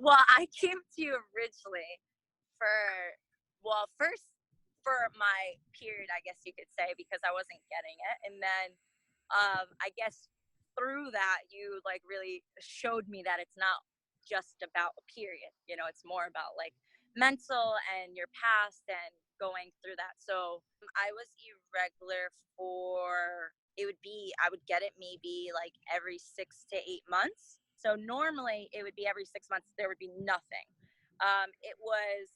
Well, I came to you originally for, well, first for my period, I guess you could say, because I wasn't getting it. And then I guess through that, you like really showed me that it's not just about a period. It's more about like mental and your past and going through that. So I was irregular for, I would get it maybe like every 6 to 8 months. So normally it would be every 6 months, there would be nothing. It was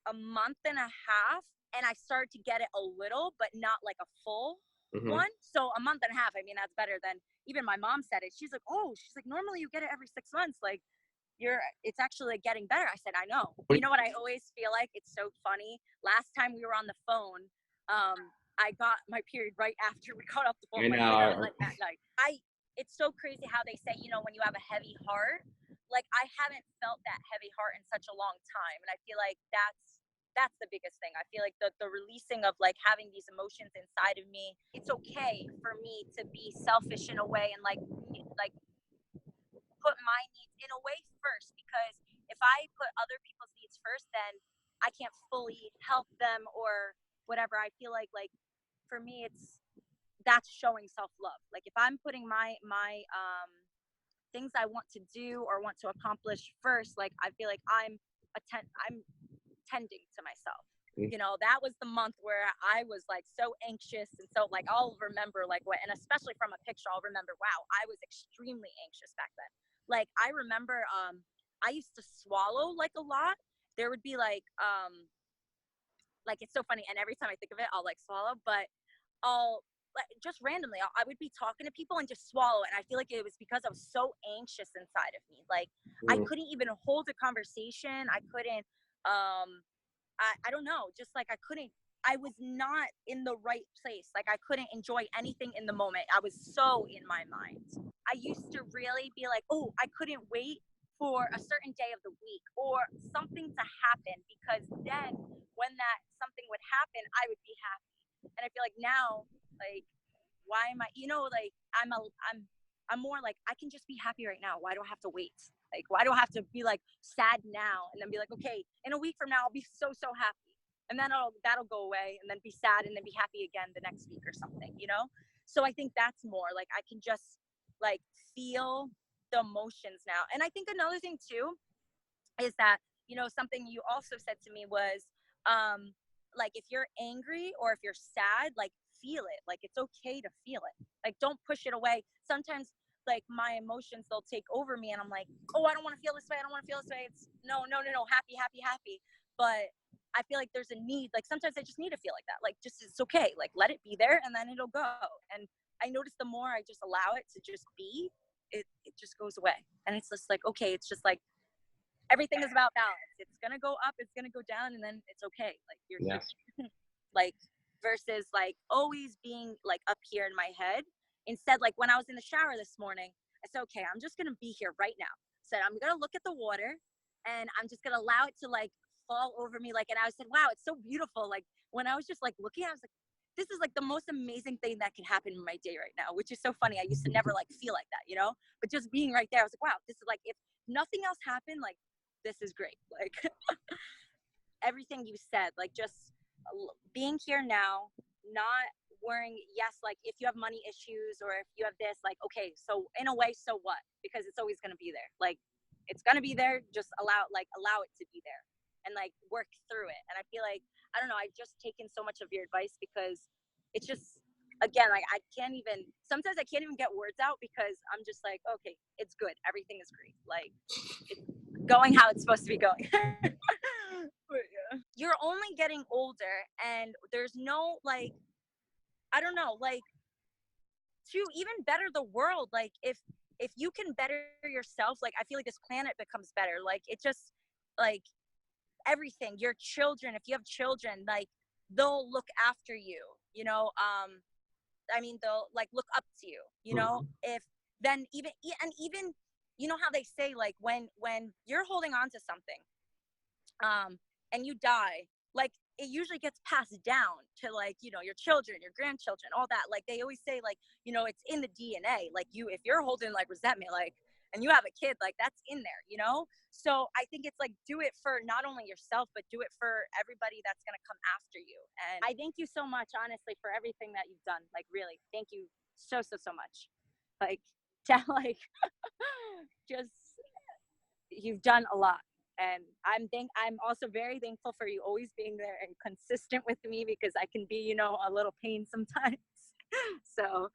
a month and a half, and I started to get it a little, but not like a full one. So a month and a half, I mean, that's better than, even my mom said it. She's like, oh, normally you get it every 6 months. Like, it's actually like getting better. I said, I know. You know what I always feel like? It's so funny. Last time we were on the phone, I got my period right after we got off the phone. Like that night. It's so crazy how they say, when you have a heavy heart, like I haven't felt that heavy heart in such a long time. And I feel like that's the biggest thing. I feel like the releasing of like having these emotions inside of me. It's okay for me to be selfish in a way and like put my needs in a way first, because if I put other people's needs first, then I can't fully help them or whatever. I feel like for me, that's showing self-love. Like if I'm putting my things I want to do or want to accomplish first, like I feel like I'm tending to myself. That was the month where I was like so anxious, and so like I'll remember like what, and especially from a picture, I'll remember, wow, I was extremely anxious back then. Like I remember I used to swallow like a lot. There would be like it's so funny, and every time I think of it, I'll like swallow, but I'll like just randomly I would be talking to people and just swallow, and I feel like it was because I was so anxious inside of me. Like I couldn't even hold a conversation. I couldn't I don't know, just like I was not in the right place. Like I couldn't enjoy anything in the moment. I was so in my mind. I used to really be like, oh, I couldn't wait for a certain day of the week or something to happen, because then when that something would happen, I would be happy. And I feel like now, like, why am I, like I'm more like, I can just be happy right now. Why do I have to wait? Like, why do I have to be like sad now and then be like, okay, in a week from now, I'll be so happy. And then that'll go away, and then be sad and then be happy again the next week or something, So I think that's more like I can just like feel the emotions now. And I think another thing too is that, something you also said to me was, like if you're angry or if you're sad, like feel it. Like it's okay to feel it. Like don't push it away. Sometimes like my emotions, they'll take over me, and I'm like, oh, I don't want to feel this way. I don't want to feel this way. It's no, happy. But I feel like there's a need, like sometimes I just need to feel like that. Like just, it's okay. Like let it be there, and then it'll go. And I notice the more I just allow it to just be, it just goes away. And it's just like, okay, it's just like, everything is about balance. It's going to go up, it's going to go down, and then it's okay. Like you're like, versus like always being like up here in my head. Instead, like when I was in the shower this morning, I said, okay, I'm just going to be here right now. I said, I'm going to look at the water, and I'm just going to allow it to like fall over me. Like, and I said, wow, it's so beautiful. Like when I was just like looking, I was like, this is like the most amazing thing that can happen in my day right now, which is so funny. I used to never like feel like that, but just being right there, I was like, wow, this is like, if nothing else happened, like this is great. Like everything you said, like just being here now, not worrying. Yes, like if you have money issues or if you have this, like, okay, so in a way, so what? Because it's always going to be there. Like it's going to be there. Just allow it to be there and like work through it. And I feel like, I don't know, I've just taken so much of your advice, because it's just, again, like sometimes I can't even get words out, because I'm just like, okay, it's good. Everything is great. Like it's going how it's supposed to be going. But yeah. You're only getting older, and there's no like, I don't know, like to even better the world. Like if you can better yourself, like I feel like this planet becomes better. Like it just like everything, your children, if you have children, like they'll look after you, I mean, they'll like look up to you, if then even how they say, like when you're holding on to something and you die, like it usually gets passed down to like, your children, your grandchildren, all that. Like they always say, like, it's in the DNA. Like if you're holding like resentment, like and you have a kid, like that's in there, you know? So I think it's like, do it for not only yourself, but do it for everybody that's going to come after you. And I thank you so much, honestly, for everything that you've done. Like, really, thank you so, so, so much. Like, like, just, you've done a lot. And I'm also very thankful for you always being there and consistent with me, because I can be, you know, a little pain sometimes. So